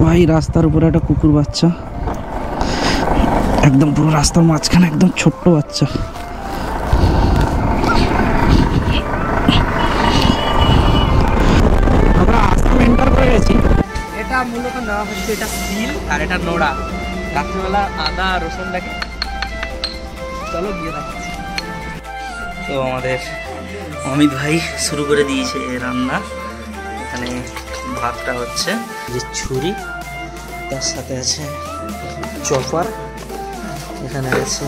ভাই রাস্তার উপরে একটা কুকুর বাচ্চা, একদম পুরো রাস্তার মাঝখানে, একদম ছোট্ট বাচ্চা। আমরা আসাম এন্টার করে গেছি। এটা মূলত নেওয়া হচ্ছে, এটা সিল আর এটা নোড়া। রাত্রিবেলা আদা রসুন লাগে, চলো গিয়ে দেখাচ্ছি। তো আমাদের অমিত ভাই শুরু করে দিয়েছে রান্না। এখানে ভাতটা হচ্ছে, যে ছুরি, তার সাথে আছে চপার, এখানে আছে।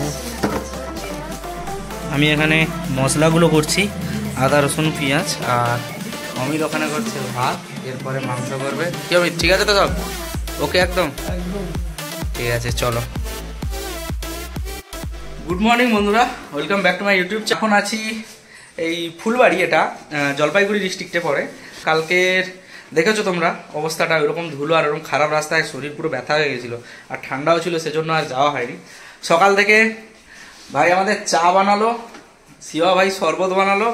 আমি এখানে মশলাগুলো করছি, আদা রসুন পেঁয়াজ, আর অমিত ওখানে করছে ভাত, এরপরে মাংস করবে। কি অমিত, ঠিক আছে তো সব ওকে? একদম ঠিক আছে, চলো। গুড মর্নিং বন্ধুরা, welcome back to my YouTube. এখন আছি এই ফুলবাড়ি, এটা জলপাইগুড়ি ডিস্ট্রিক্টে পড়ে। কালকের দেখেছো তোমরা অবস্থাটা, ওইরকম ধুলো আর ওরকম খারাপ রাস্তায় শরীর পুরো ব্যথা হয়ে গেছিলো, আর ঠান্ডাও ছিল, সেজন্য আর যাওয়া হয়নি। সকাল থেকে ভাই আমাদের চা বানালো, শিবা ভাই শরবত বানালো,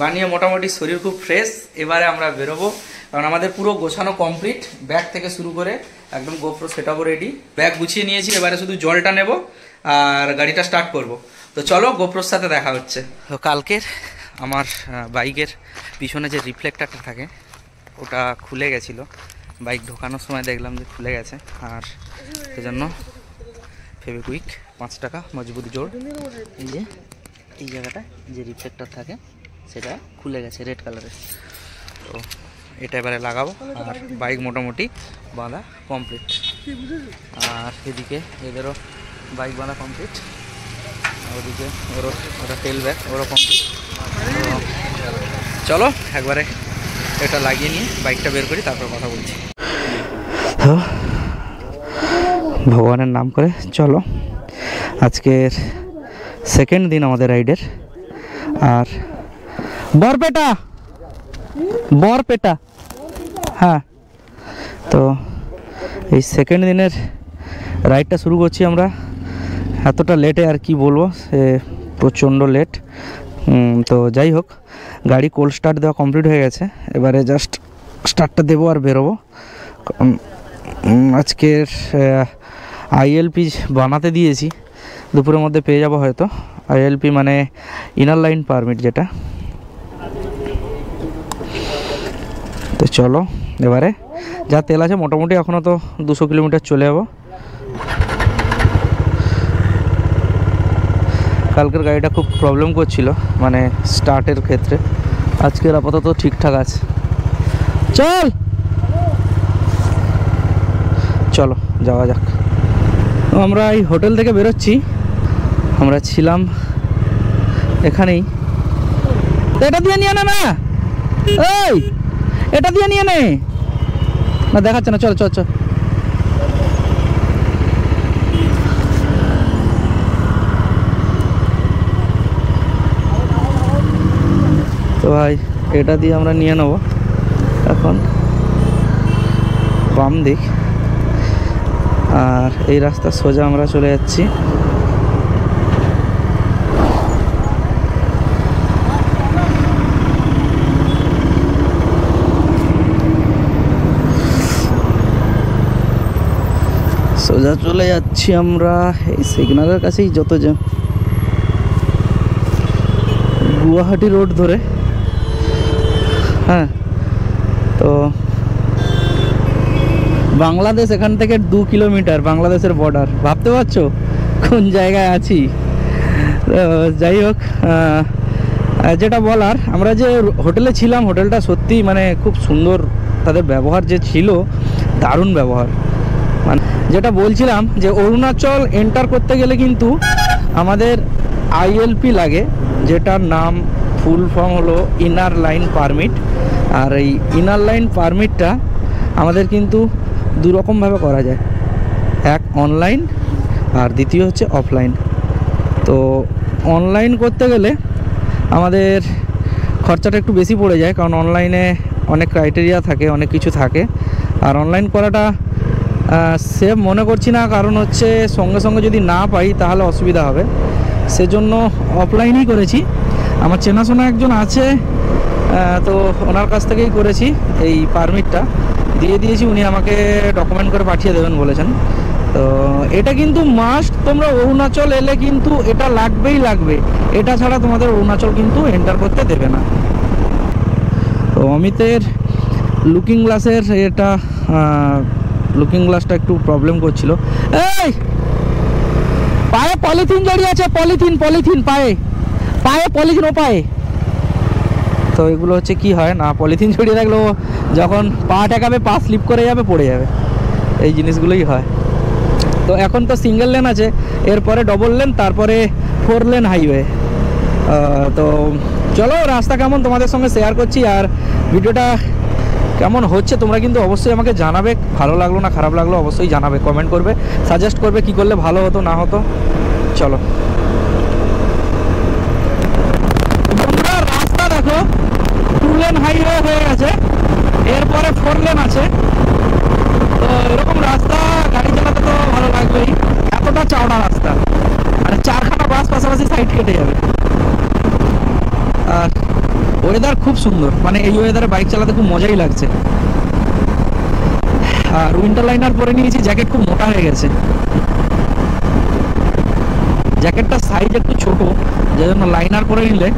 বানিয়ে মোটামুটি শরীর খুব ফ্রেশ। এবারে আমরা বেরোবো, কারণ আমাদের পুরো গোছানো কমপ্লিট, ব্যাগ থেকে শুরু করে একদম গোপ্রো সেটআপও রেডি। ব্যাগ গুছিয়ে নিয়েছি, এবারে শুধু জলটা নেব আর গাড়িটা স্টার্ট করব। তো চলো, গোপ্রোর সাথে দেখা হচ্ছে। তো কালকের আমার বাইকের পিছনে যে রিফ্লেক্টারটা থাকে ওটা খুলে গেছিলো, বাইক ঢোকানোর সময় দেখলাম যে খুলে গেছে, আর সেজন্য ফেভিকুইক 5 টাকা মজবুত জোর, এই যে এই জায়গাটা যে রিফ্লেক্টার থাকে সেটা খুলে গেছে রেড কালারের। তো এটা এবারে লাগাবো, আর বাইক মোটামুটি বাঁধা কমপ্লিট। আর এদিকে এদেরও বাইক বাঁধা কমপ্লিট, ওদিকে ওরা টেল ব্যাগ ওরও কমপ্লিট। চলো একবারে এটা লাগিয়ে নিয়ে বাইকটা বের করি, তারপর কথা বলছি। তো ভগবানের নাম করে চলো, আজকের সেকেন্ড দিন আমাদের রাইডের। আর বরপেটা হ্যাঁ, তো এই সেকেন্ড দিনের রাইডটা শুরু করছি আমরা। এতটা লেটে আর কি বলবো, সে প্রচণ্ড লেট। তো যাই হোক, গাড়ি কোল্ড স্টার্ট দেওয়া কমপ্লিট হয়ে গেছে, এবারে জাস্ট স্টার্টটা দেবো আর বেরোবো। আজকের আইএলপি বানাতে দিয়েছি, দুপুরের মধ্যে পেয়ে যাবো হয়তো। আইএলপি মানে ইনার লাইন পারমিট যেটা। তো চলো এবারে যা তেল আছে, মোটামুটি এখনও তো 200 কিলোমিটার চলে যাবো। কালকের গাড়িটা খুব প্রবলেম করছিল, মানে স্টার্টের ক্ষেত্রে। আজকের আপাতত ঠিকঠাক আছে। চলো যাওয়া যাক। আমরা এই হোটেল থেকে বেরোচ্ছি, আমরা ছিলাম এখানেই। এটা দিয়ে নিয়ে না, এই এটা দিয়ে নিয়ে নে না, দেখাচ্ছে না। চল চল চল। তো ভাই এটা দিয়ে আমরা নিয়ে নেব এখন বাম দিক, আর এই রাস্তা সোজা আমরা চলে যাচ্ছি। সোজা চলে যাচ্ছি আমরা এই সিগন্যালের কাছেই, যত যে গুয়াহাটি রোড ধরে। হ্যাঁ, তো বাংলাদেশ এখান থেকে 2 কিলোমিটার, বাংলাদেশের বর্ডার। ভাবতে পারছো কোন জায়গায় আছি। যাই হোক, যেটা বলার, আমরা যে হোটেলে ছিলাম, হোটেলটা সত্যি মানে খুব সুন্দর। তাদের ব্যবহার যে ছিল, দারুণ ব্যবহার। মানে যেটা বলছিলাম যে অরুণাচল এন্টার করতে গেলে কিন্তু আমাদের আইএলপি লাগে, যেটার নাম ফুল ফর্ম হলো ইনার লাইন পারমিট। আর এই ইনার লাইন পারমিটটা আমাদের কিন্তু দুরকমভাবে করা যায়, এক অনলাইন আর দ্বিতীয় হচ্ছে অফলাইন। তো অনলাইন করতে গেলে আমাদের খরচাটা একটু বেশি পড়ে যায়, কারণ অনলাইনে অনেক ক্রাইটেরিয়া থাকে, অনেক কিছু থাকে। আর অনলাইন করাটা সেফ মনে করছি না, কারণ হচ্ছে সঙ্গে সঙ্গে যদি না পাই তাহলে অসুবিধা হবে, সেজন্য অফলাইনই করেছি। আমার চেনাশোনা একজন আছে, তো ওনার কাছ থেকেই করেছি এই পারমিটটা। দিয়ে দিয়েছি, উনি আমাকে ডকুমেন্ট করে পাঠিয়ে দেবেন বলেছেন। তো এটা কিন্তু মাস্ট, তোমরা অরুণাচল এলে কিন্তু এটা লাগবেই লাগবে, এটা ছাড়া তোমাদের অরুণাচল কিন্তু এন্টার করতে দেবে না। তো অমিতের লুকিং গ্লাসের এটা লুকিং গ্লাসটা একটু প্রবলেম করছিল। এই পায়ে পলিথিন জড়িয়ে আছে, পলিথিন পলিথিন পায়ে পায়ে পলিথিন, ও পায়ে। তো এগুলো হচ্ছে কি হয় না, পলিথিন জড়িয়ে থাকলে যখন পা ঠেকাবে পা স্লিপ করে যাবে, পড়ে যাবে, এই জিনিসগুলোই হয়। তো এখন তো সিঙ্গেল লেন আছে, এরপরে ডবল লেন, তারপরে 4 লেন হাইওয়ে। তো চলো রাস্তা কেমন তোমাদের সঙ্গে শেয়ার করছি, আর ভিডিওটা কেমন হচ্ছে তোমরা কিন্তু অবশ্যই আমাকে জানাবে। ভালো লাগলো না খারাপ লাগলো অবশ্যই জানাবে, কমেন্ট করবে, সাজেস্ট করবে কী করলে ভালো হতো না হতো। চলো তোমরা রাস্তা দেখো, 2 লেন হাইওয়ে হয়ে গেছে, এরপরে 4 লেন আছে। তো এরকম রাস্তা গাড়ি চালাতে তো ভালো লাগবেই, এতটা চওড়া রাস্তা, মানে 4খানা বাস পাশাপাশি সাইড কেটে যাবে। আর ওয়েদার খুব সুন্দর, মানে এই ওয়েদারে বাইক চালাতে খুব মজাই লাগছে। আর উইন্টার লাইনার পরে নিয়েছি, জ্যাকেট খুব মোটা হয়ে গেছে, জ্যাকেটটার সাইজ একটু ছোট, যার জন্য লাইনার পরে নিলে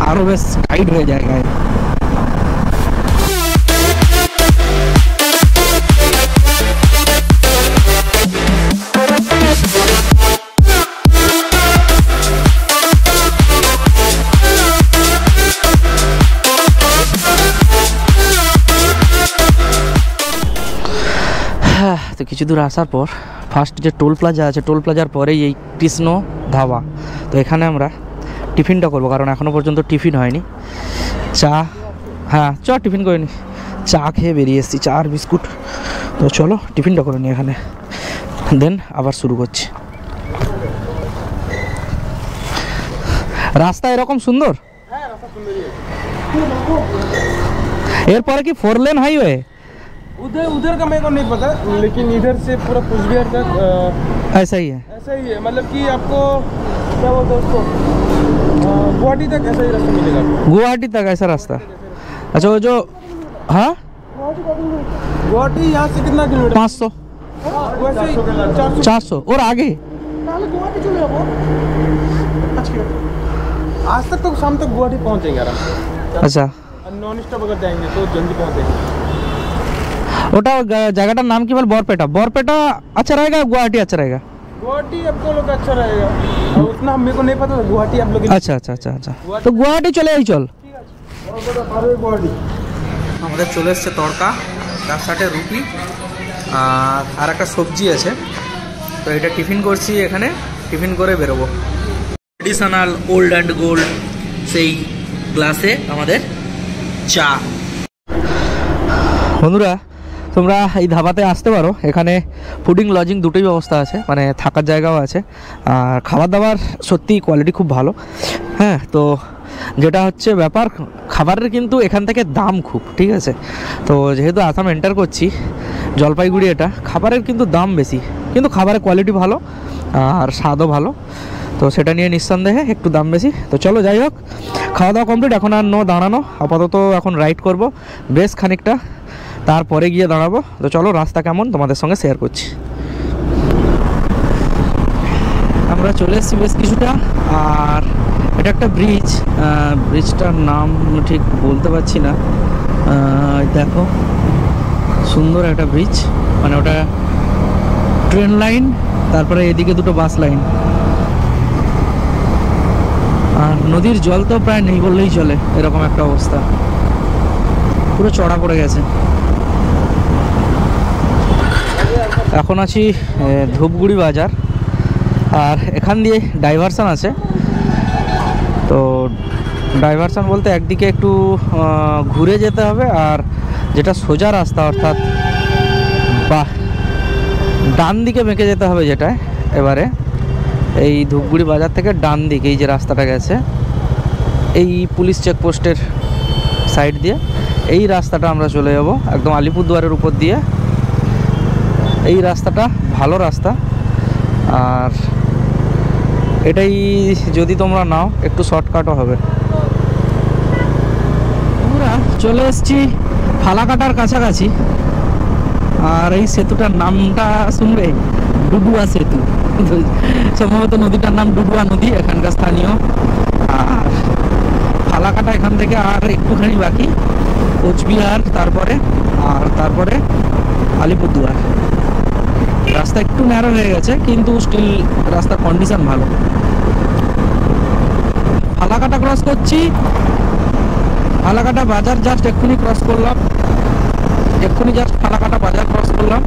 আরো বেশ টাইট হয়ে যায় গায়ে। তো কিছু দূর আসার পর ফার্স্ট যে টোল প্লাজা আছে, টোল প্লাজার পরেই এই কৃষ্ণ ধাবা। তো এখানে আমরা টিফিনটা করবো, কারণ এখনও পর্যন্ত টিফিন হয়নি। চা, হ্যাঁ টিফিন করে নি, চা খেয়ে বেরিয়ে এসেছি, চা আর বিস্কুট। তো চলো টিফিনটা করে নিই এখানে, দেন আবার শুরু করছি। রাস্তা এরকম সুন্দর, এরপরে কি 4 লেন হাইওয়ে? उधर का मेरे को नहीं पता, लेकिन इधर से पूरा कुचबिहार तक ऐसा ही है। ऐसा ही है, मतलब कि आपको क्या बोलते हैं उसको, गुवाहाटी तक ऐसा ही रास्ता मिलेगा। गुवाहाटी तक ऐसा रास्ता? अच्छा वो जो, हाँ गुवाहाटी यहाँ से कितना किलोमीटर? 500 वैसे ही 400 और आगे। गुवाहाटी चले जाओ, आज तक तो शाम तक गुवाहाटी पहुँचेंगे आराम से। अच्छा नॉन स्टॉप अगर जाएंगे तो जल्दी पहुँचेंगे। ওটা জায়গাটার নাম কি বল? বরপেটা। বরপেটা अच्छा रहेगा, गुवाहाटी अच्छा रहेगा? गुवाहाटी आपको लोग अच्छा रहेगा, और उतना मेरे को नहीं पता था गुवाहाटी आप लोग। আচ্ছা আচ্ছা আচ্ছা আচ্ছা, তো গুয়াহাটি চলে যাই চল। गुवाहाटी আমাদের চলে এসছে তড়কা, তার সাথে রুটি আর একটা সবজি আছে। তো এটা টিফিন করছি, এখানে টিফিন করে বেরোবো। ট্রেডিশনাল ওল্ড অ্যান্ড গোল্ড সেই গ্লাসে আমাদের চা। বন্ধুরা তোমরা এই ধাবাতে আসতে পারো, এখানে ফুডিং লজিং দুটোই ব্যবস্থা আছে, মানে থাকার জায়গাও আছে, আর খাবার দাবার সত্যি কোয়ালিটি খুব ভালো। হ্যাঁ, তো যেটা হচ্ছে ব্যাপার, খাবারের কিন্তু এখান থেকে দাম খুব, ঠিক আছে। তো যেহেতু আসাম এন্টার করছি, জলপাইগুড়ি, এটা খাবারের কিন্তু দাম বেশি, কিন্তু খাবারের কোয়ালিটি ভালো আর স্বাদও ভালো, তো সেটা নিয়ে নিঃসন্দেহে একটু দাম বেশি। তো চলো যাই হোক, খাওয়া দাওয়া কমপ্লিট, এখন আর দাঁড়ানো, আপাতত এখন রাইড করব বেশ খানিকটা, তারপরে গিয়ে দাঁড়াবো। তো চলো রাস্তা কেমন তোমাদের সঙ্গে শেয়ার করছি। আমরা চলে এসেছি বেশ কিছুটা, আর এটা একটা ব্রিজ, ব্রিজটার নাম ঠিক বলতে পারছি না। দেখো সুন্দর একটা ব্রিজ, মানে ওটা ট্রেন লাইন, তারপরে এদিকে দুটো বাস লাইন, আর নদীর জল তো প্রায় নেই বললেই চলে, এরকম একটা অবস্থা, পুরো চড়া পড়ে গেছে। এখন আছি ধূপগুড়ি বাজার, আর এখান দিয়ে ডাইভারশান আছে। তো ডাইভারশান বলতে একদিকে একটু ঘুরে যেতে হবে, আর যেটা সোজা রাস্তা অর্থাৎ ডান দিকে বেঁকে যেতে হবে, যেটায় এবারে এই ধূপগুড়ি বাজার থেকে ডান দিকে এই যে রাস্তাটা গেছে, এই পুলিশ চেকপোস্টের সাইড দিয়ে এই রাস্তাটা আমরা চলে যাব একদম আলিপুরদুয়ারের উপর দিয়ে। এই রাস্তাটা ভালো রাস্তা, আর এটাই যদি তোমরা নাও একটু শর্টকাটও হবে। আমরা চলে এসেছি ফালাকাটার কাছাকাছি, আর এই সেতুটার নামটা শুনবে, ডুডুয়া সেতু। সম্ভবত নদীটার নাম ডুডুয়া নদী, এখানকার স্থানীয়। আর ফালাকাটা এখান থেকে আর একটুখানি বাকি, কোচবিহার তারপরে আলিপুরদুয়ার। রাস্তা একটু ন্যারো হয়ে গেছে, কিন্তু স্টিল রাস্তার কন্ডিশন ভালো। ফালাকাটা ক্রস করছি, ফালাকাটা বাজার জাস্ট এক্ষুনি ক্রস করলাম, ফালাকাটা বাজার ক্রস করলাম।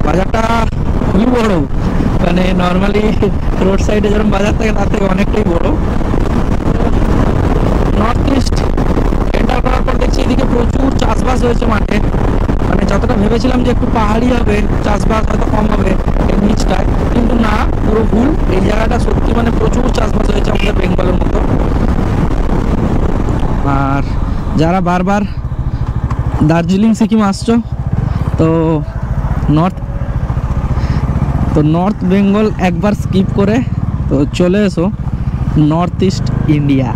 বাজারটা খুবই বড়, মানে নর্মালি রোড সাইডে যেরকম বাজার থাকে তার থেকে অনেকটাই বড়। নর্থ ইস্ট এন্টার করার পর দেখছি এদিকে প্রচুর চাষবাস হয়েছে মাঠে। মানে যতটা ভেবেছিলাম যে একটু পাহাড়ি হবে, চাষবাস হয়তো কম হবে এই নিচটায়, কিন্তু না, পুরো ভুল। এই জায়গাটা সত্যি মানে প্রচুর চাষবাস হয়েছে আমাদের বেঙ্গলের মতো। আর যারা বারবার দার্জিলিং সিকিম আসছো, তো নর্থ বেঙ্গল একবার স্কিপ করে তো চলে এসো নর্থ ইস্ট ইন্ডিয়া,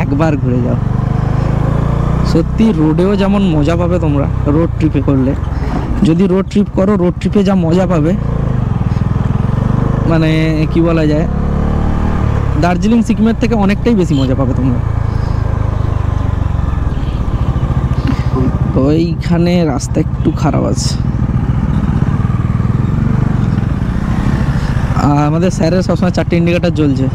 একবার ঘুরে যাও। সত্যি রোডেও যেমন মজা পাবে তোমরা রোড ট্রিপে করলে, যদি রোড ট্রিপ করো, রোড ট্রিপে যা মজা পাবে, মানে কি বলা যায়, দার্জিলিং সিকিমের থেকে অনেকটাই বেশি মজা পাবে তোমরা। তো এইখানে রাস্তা একটু খারাপ আছে। আমাদের স্যারের সবসময় 4টে ইন্ডিকেটার জ্বলছে।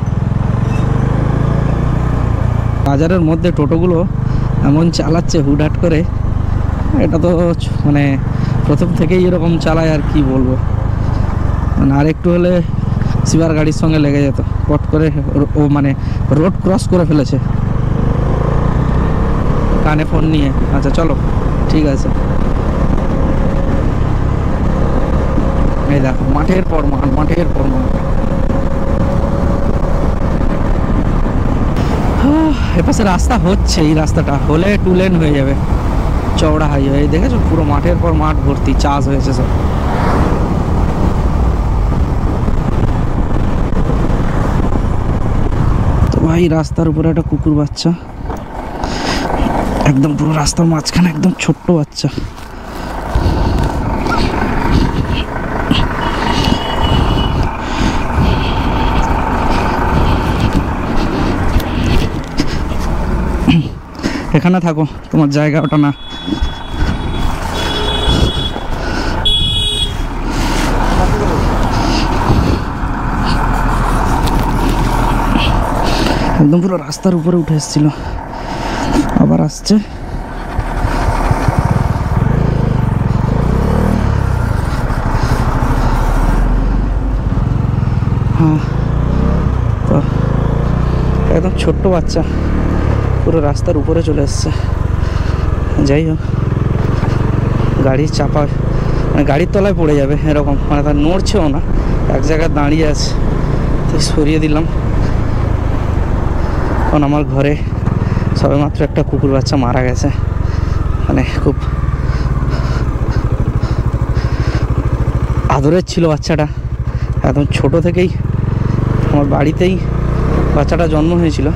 বাজারের মধ্যে টোটোগুলো এমন চালাচ্ছে হুটহাট করে, এটা তো মানে প্রথম থেকেই এরকম চালায়, আর কি বলবো। মানে আর একটু হলে শিবার গাড়ির সঙ্গে লেগে যেত, পট করে ও মানে রোড ক্রস করে ফেলেছে কানে ফোন নিয়ে। আচ্ছা চলো, ঠিক আছে। এই দেখো মাঠের পর মাঠ। এপাশে রাস্তা হচ্ছে, এই রাস্তাটা হলে 2 লেন হয়ে যাবে, চওড়া হাইওয়ে। এই দেখেছো পুরো মাঠের পর মাঠ ভর্তি, চাষ হয়েছে সব। তো ভাই রাস্তার উপরে একটা কুকুর বাচ্চা, একদম পুরো রাস্তার মাঝখানে, একদম ছোট্ট বাচ্চা। এখানে থাকো, তোমার জায়গা ওটা না। একদম পুরো রাস্তার উপরে উঠে এসেছিল, আবার আসছে। হ্যাঁ, তো একদম ছোট্ট বাচ্চা পুরো রাস্তার উপরে চলে এসছে। যাই হোক, গাড়ির চাপা মানে গাড়ির তলায় পড়ে যাবে এরকম, মানে তার নড়ছেও না, এক জায়গায় দাঁড়িয়ে আছে। তাই সরিয়ে দিলাম, কারণ আমার ঘরে সবেমাত্র একটা কুকুর বাচ্চা মারা গেছে। মানে খুব আদরের ছিল বাচ্চাটা, একদম ছোট থেকেই আমার বাড়িতেই বাচ্চাটা জন্ম হয়েছিল।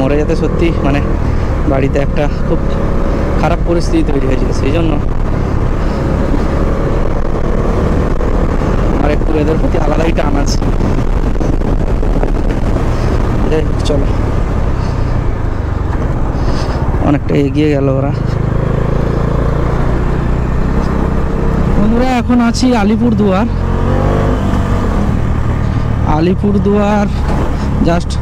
মরে যেতে সত্যি মানে বাড়িতে একটা খুব খারাপ পরিস্থিতি তৈরি হয়েছিল, সেই জন্য আর একটু এদের প্রতি আলাদাই টান আছে। চলো, অনেকটা এগিয়ে গেল ওরা। বন্ধুরা এখন আছি আলিপুরদুয়ার জাস্ট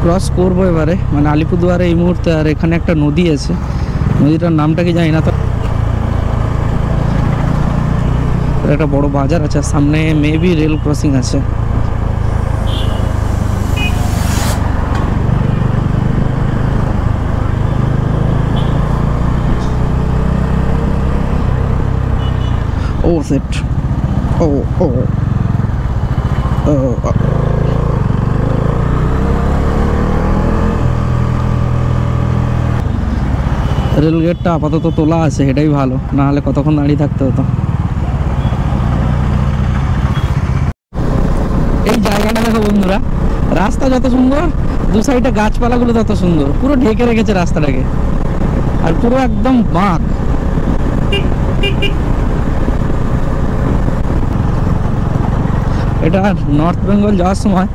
ক্রস করবো এবারে। মানে আলিপুরদুয়ারে এই মুহূর্তে, আর এখানে একটা নদী আছে, নদীটার নামটা কি জানি না। তো একটা বড় বাজার আছে, সামনে মেবি রেল ক্রসিং আছে। ও সেট, ও রেল গেটটা আপাতত তোলা আছে, এটাই ভালো, না হলে কতক্ষণ দাঁড়িয়ে থাকতে হতো। এই জায়গাটা দেখো বন্ধুরা, রাস্তা যত সুন্দর, দু সাইডে গাছপালাগুলো তত সুন্দর, পুরো ঢেকে রেখেছে রাস্তাটাকে, আর পুরো একদম বাঁক। এটা নর্থ বেঙ্গল যাওয়ার সময়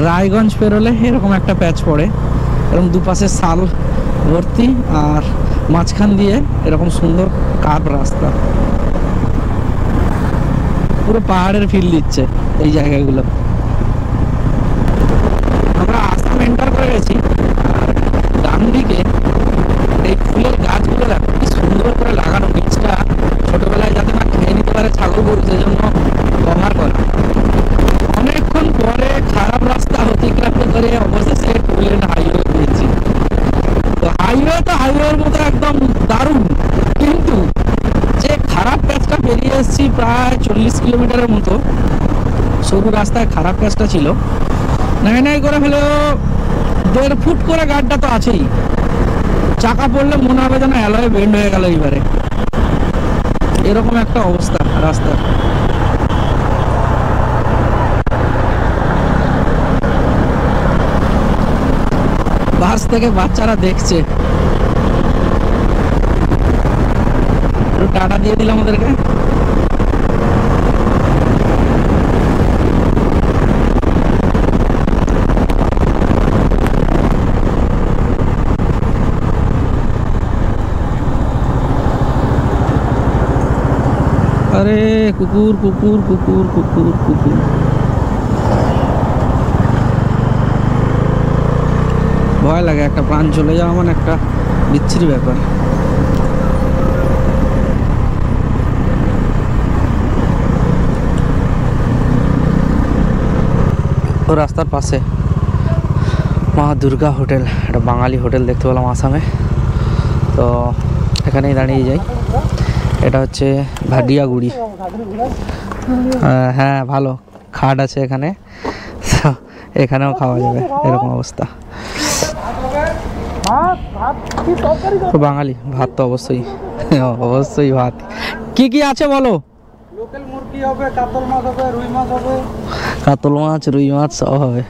রায়গঞ্জ পেরোলে এরকম একটা প্যাচ পড়ে, এরকম দুপাশে শাল ভর্তি আর মাঝখান দিয়ে এরকম সুন্দর কার্ভ রাস্তা, পুরো পাহাড়ের ফিল দিচ্ছে এই জায়গাগুলো। আমরা আসাম এন্টার করে গেছি, ডান দিকে এই ফুলের গাছগুলো দেখো কি সুন্দর করে লাগানো, বীজটা ছোটবেলায় যাতে না খেয়ে নিতে পারে ছাগল গরু, সেজন্য কভার করা। অনেকক্ষণ পরে খারাপ রাস্তা অতিক্রান্ত করে অবশেষে টুলেন হাইওয়ে পেয়েছি। তো হাইওয়ের মতো একদম দারুণ, কিন্তু যে খারাপ প্যাচটা পেরিয়ে এসেছি প্রায় 40 কিলোমিটারের মতো সরু রাস্তায় খারাপ প্যাচটা ছিল, নাই করে হলেও 1.5 ফুট করে গাড়টা তো আছেই, চাকা পড়লে মনে হবে যেন অ্যালয় বেন্ড হয়ে গেল এইবারে, এরকম একটা অবস্থা রাস্তার। বাস থেকে বাচ্চারা দেখছে, একটু টাটা দিয়ে দিলাম ওদেরকে। আরে কুকুর কুকুর কুকুর কুকুর কুকুর, ভয় লাগে, একটা প্রাণ চলে যাওয়া মানে একটা বিচ্ছিরি ব্যাপার। ও রাস্তার পাশে মা দুর্গা হোটেল, একটা বাঙালি হোটেল দেখতে পেলাম আসামে, তো এখানেই দাঁড়িয়ে যাই। এটা হচ্ছে ভাডিয়াগুড়ি, হ্যাঁ ভালো খাট আছে এখানে, এখানেও খাওয়া যাবে, এরকম অবস্থা। তো বাঙালি ভাত তো অবশ্যই অবশ্যই ভাত। কি কি আছে বলো? লোকাল মুরগি হবে, কাতল মাছ হবে, রুই মাছ হবে, কাতল মাছ রুই মাছ সব হবে।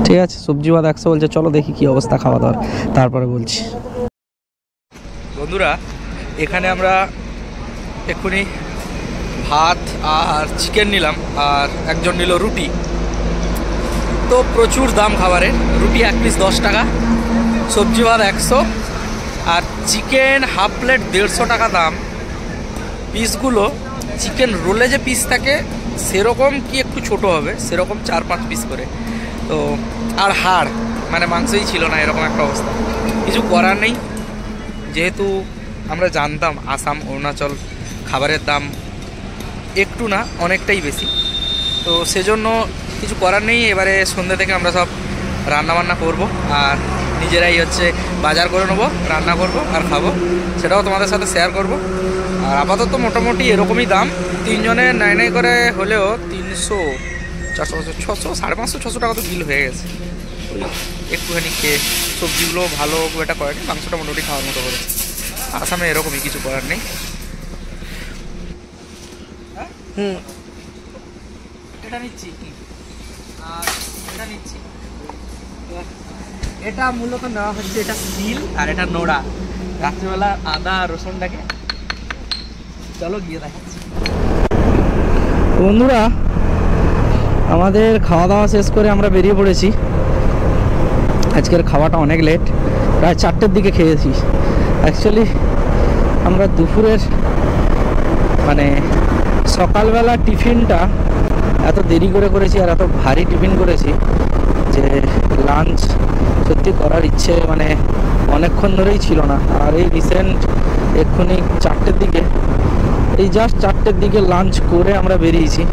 ঠিক আছে, সবজি ভাত 100 বলছে, চলো দেখি কি অবস্থা খাওয়া দাওয়ার, তারপরে বলছি। বন্ধুরা এখানে আমরা এক্ষুনি ভাত আর চিকেন নিলাম, আর একজন নিল রুটি। তো প্রচুর দাম খাবারের, রুটি 1 পিস 10 টাকা, সবজি ভাত 100, আর চিকেন হাফ প্লেট 150 টাকা দাম। পিসগুলো চিকেন রোলে যে পিস থাকে সেরকম কি একটু ছোট হবে, সেরকম 4-5 পিস করে। তো আর হাড় মানে মাংসই ছিল না, এরকম একটা অবস্থা। কিছু করার নেই, যেহেতু আমরা জানতাম আসাম অরুণাচল খাবারের দাম একটু না অনেকটাই বেশি, তো সেজন্য কিছু করার নেই। এবারে সন্ধ্যে থেকে আমরা সব রান্নাবান্না করব, আর নিজেরাই হচ্ছে বাজার করে নেবো, রান্না করব আর খাবো, সেটাও তোমাদের সাথে শেয়ার করব। আর আপাতত মোটামুটি এরকমই দাম, 3 জনের নাই করে হলেও 300, 400, 600, 550, 600 টাকা তো বিল হয়ে গেছে। ওই একটুখানি খেয়ে, সবজিগুলো ভালো খুব একটা করেনি, মাংসটা মোটামুটি খাওয়ার মতো করেছে। আসামে এরকমই, কিছু করার নেই। এটা নিচ্ছি আর এটা নিচ্ছি, এটা মূলত নেওয়া হচ্ছে, এটা স্টিল আর এটা নোড়া। রাত্রিবেলা আদা রসুনটাকে, চলো গিয়ে দেখাচ্ছি। বন্ধুরা আমাদের খাওয়া দাওয়া শেষ করে আমরা বেরিয়ে পড়েছি। আজকের খাওয়াটা অনেক লেট, প্রায় 4টের দিকে খেয়েছি। অ্যাকচুয়ালি আমরা দুপুরের মানে সকালবেলা টিফিনটা এত দেরি করে করেছি আর এত ভারী টিফিন করেছি যে লাঞ্চ সত্যি করার ইচ্ছে মানে অনেকক্ষণ ধরেই ছিল না। আর এই রিসেন্ট এক্ষুনি 4টের দিকে, এই জাস্ট 4টের দিকে লাঞ্চ করে আমরা বেরিয়েছি,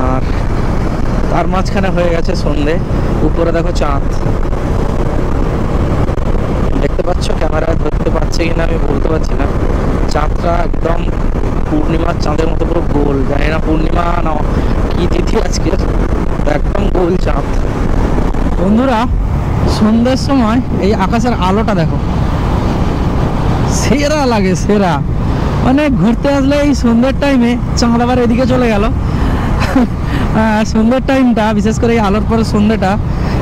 আর তার মাঝখানে হয়ে গেছে সন্ধে। উপরে দেখো চাঁদ, দেখতে পাচ্ছ, ক্যামেরায় ধরতে পারছে কিনা আমি বলতে পারছি না। চাঁদটা একদম পূর্ণিমার চাঁদের মতো পুরো গোল, জানি না পূর্ণিমা না কি তিথি আজকের, একদম গোল চাঁদ। বন্ধুরা সন্ধ্যের সময় এই আকাশের আলোটা দেখো, সেরা লাগে, সেরা। মানে ঘুরতে আসলে এই সন্ধ্যের টাইমে চাঁদ আবার এদিকে চলে গেল। সন্ধ্যের টাইমটা, বিশেষ করে এই আলোর পরে সন্ধ্যেটা,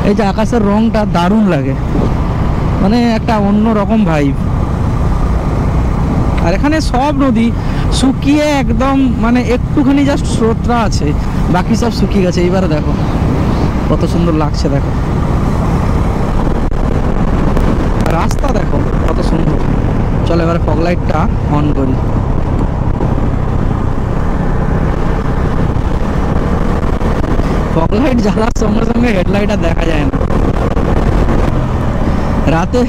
এই যে আকাশের রংটা দারুণ লাগে, মানে একটা অন্য রকম ভাইব। আর এখানে সব নদী শুকিয়ে একদম মানে একটুখানি জাস্ট স্রোতটা আছে, বাকি সব শুকিয়ে গেছে। এইবারে দেখো কত সুন্দর লাগছে, দেখো রাস্তা দেখো কত সুন্দর। চলো এবারে ফগ লাইটটা অন করি। ফগ লাইট জ্বালার সঙ্গে সঙ্গে হেডলাইট আর দেখা যায় না। রাতে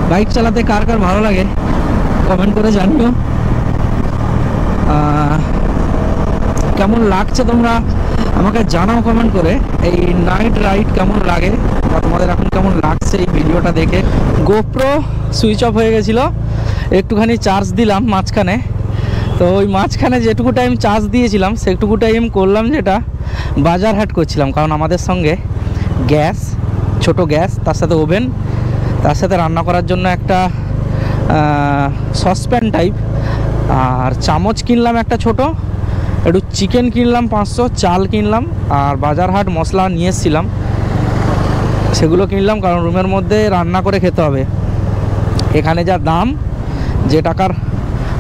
বাইক চালাতে কার কার ভালো লাগে কমেন্ট করে জানিও। কেমন লাগছে তোমরা আমাকে জানাও কমেন্ট করে, এই নাইট রাইড কেমন লাগে বা তোমাদের এখন কেমন লাগছে এই ভিডিওটা দেখে। গোপ্রো সুইচ অফ হয়ে গেছিলো, একটুখানি চার্জ দিলাম মাঝখানে। তো ওই মাঝখানে যেটুকু টাইম চার্জ দিয়েছিলাম সেটুকু টাইম করলাম যেটা, বাজার হাট করছিলাম। কারণ আমাদের সঙ্গে গ্যাস, ছোট গ্যাস, তার সাথে ওভেন, তার সাথে রান্না করার জন্য একটা সসপ্যান টাইপ, আর চামচ কিনলাম একটা ছোট, একটু চিকেন কিনলাম 500, চাল কিনলাম, আর বাজার হাট মশলা নিয়ে এসেছিলাম, সেগুলো কিনলাম। কারণ রুমের মধ্যে রান্না করে খেতে হবে। এখানে যা দাম, যে টাকার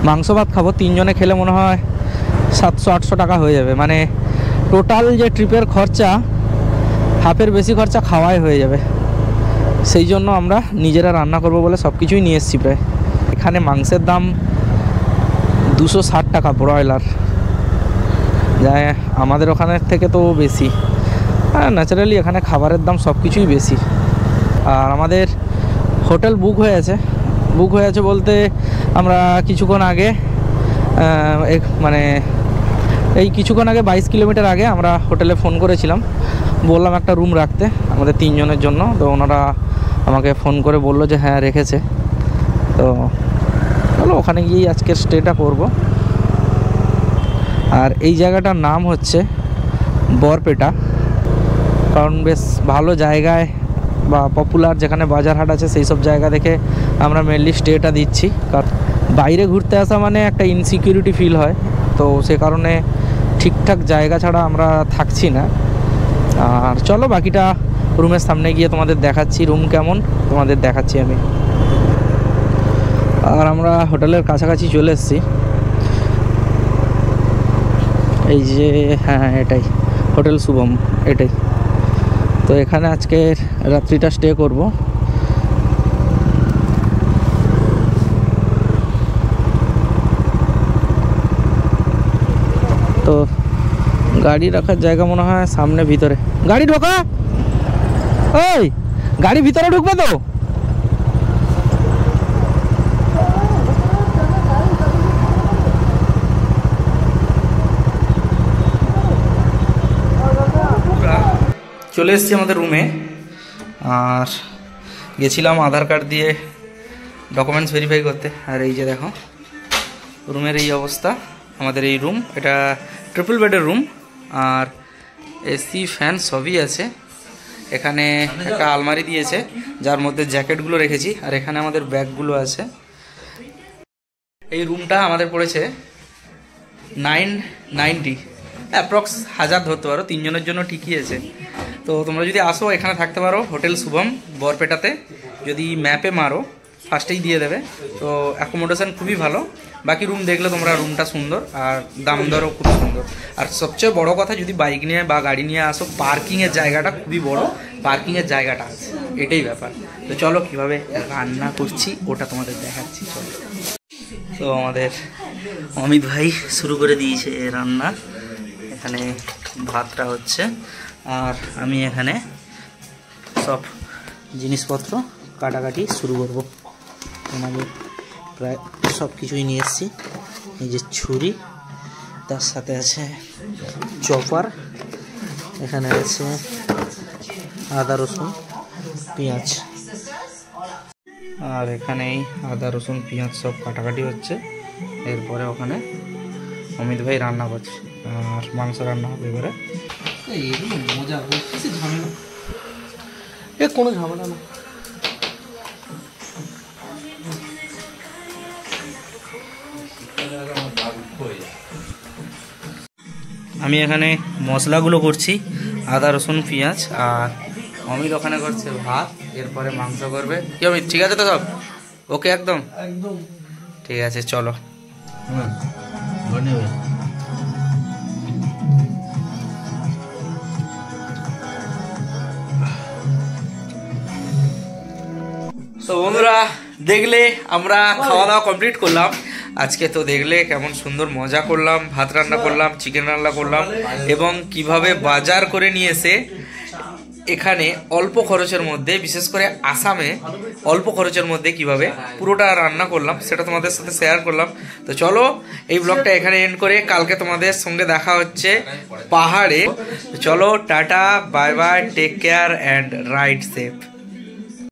মাংস ভাত খাবো 3 জনে খেলে মনে হয় 700-800 টাকা হয়ে যাবে। মানে টোটাল যে ট্রিপের খরচা, হাফের বেশি খরচা খাওয়াই হয়ে যাবে। সেই জন্য আমরা নিজেরা রান্না করব বলে সব কিছুই নিয়ে এসেছি প্রায়। এখানে মাংসের দাম 260 টাকা ব্রয়লার, যায় আমাদের ওখানের থেকে তো বেশি। হ্যাঁ, ন্যাচারালি এখানে খাবারের দাম সব কিছুই বেশি। আর আমাদের হোটেল বুক হয়ে আছে বলতে আমরা কিছুক্ষণ আগে এই কিছুক্ষণ আগে 22 কিলোমিটার আগে আমরা হোটেলে ফোন করেছিলাম, বললাম একটা রুম রাখতে আমাদের 3 জনের জন্য। তো ওনারা আমাকে ফোন করে বললো যে হ্যাঁ রেখেছে। তো চলো ওখানে গিয়েই আজকের স্টেটা করব। আর এই জায়গাটার নাম হচ্ছে বরপেটা, কারণ বেশ ভালো জায়গায় বা পপুলার যেখানে বাজার হাট আছে সেই সব জায়গা দেখে আমরা মেনলি স্টেটা দিচ্ছি। কারণ বাইরে ঘুরতে আসা মানে একটা ইনসিকিউরিটি ফিল হয়, তো সে কারণে ঠিকঠাক জায়গা ছাড়া আমরা থাকছি না। আর চলো বাকিটা রুমের সামনে গিয়ে তোমাদের দেখাচ্ছি, রুম কেমন তোমাদের দেখাচ্ছি আমি। আর আমরা হোটেলের কাছাকাছি চলে এসেছি, এই যে হ্যাঁ এটাই হোটেল শুভম, এটাই। তো এখানে আজকে রাত্রিটা স্টে করব। তো গাড়ি রাখার জায়গা মনে হয় সামনে ভিতরে। গাড়ি ঢোকা, ওই গাড়ি ভিতরে ঢুকবে তো। চলে এসেছি আমাদের রুমে। আর গেছিলাম আধার কার্ড দিয়ে ডকুমেন্টস ভেরিফাই করতে। আর এই যে দেখো রুমের এই অবস্থা। আমাদের এই রুম, এটা ট্রিপল বেডের রুম, আর এসি ফ্যান সবই আছে। এখানে একটা আলমারি দিয়েছে যার মধ্যে জ্যাকেটগুলো রেখেছি, আর এখানে আমাদের ব্যাগগুলো আছে। এই রুমটা আমাদের পড়েছে 990, অ্যাপ্রক্স 1000 ধরতে পারো, 3 জনের জন্য ঠিকই আছে। তো তোমরা যদি আসো এখানে থাকতে পারো, হোটেল শুভম বরপেটাতে। যদি ম্যাপে মারো ফার্স্টেই দিয়ে দেবে। তো অ্যাকোমোডেশন খুবই ভালো। বাকি রুম দেখলে তোমরা, রুমটা সুন্দর আর দাম দরও খুব সুন্দর। আর সবচেয়ে বড় কথা, যদি বাইক নিয়ে বা গাড়ি নিয়ে আসো, পার্কিংয়ের জায়গাটা খুবই বড়, পার্কিংয়ের জায়গাটা আছে, এটাই ব্যাপার। তো চলো কীভাবে রান্না করছি ওটা তোমাদের দেখাচ্ছি, চলো। তো আমাদের অমিত ভাই শুরু করে দিয়েছে রান্না। এখানে ভাতটা হচ্ছে, আর আমি এখানে সব জিনিসপত্র কাটাকাটি শুরু করব। আমাদের প্রায় সব কিছুই নিয়ে এসেছি। এই যে ছুরি, তার সাথে আছে চপার, এখানে আছে আদা রসুন পেঁয়াজ, আর এখানেই আদা রসুন পেঁয়াজ সব কাটাকাটি হচ্ছে। এরপরে ওখানে অমিত ভাই রান্না করছে, আর মাংস রান্না হবে এবারে। এগুলো মজা, ঝামেলা কোনো ঝামেলা না। আমি এখানে মশলাগুলো করছি, আদা রসুন পেঁয়াজ, আর অমিত ওখানে করছে ভাত, এরপরে মাংস করবে। কি অমিত, ঠিক আছে তো সব? ওকে একদম একদম ঠিক আছে চলো। তো বন্ধুরা দেখলে আমরা খাওয়া দাওয়া কমপ্লিট করলাম আজকে। তো দেখলে কেমন সুন্দর মজা করলাম, ভাত রান্না করলাম, চিকেন রান্না করলাম, এবং কিভাবে বাজার করে নিয়ে এসে এখানে অল্প খরচের মধ্যে, বিশেষ করে আসামে অল্প খরচের মধ্যে কিভাবে পুরোটা রান্না করলাম সেটা তোমাদের সাথে শেয়ার করলাম। তো চলো এই ব্লগটা এখানে এন্ড করে কালকে তোমাদের সঙ্গে দেখা হচ্ছে পাহাড়ে। চলো tata, bye bye, take care and ride safe.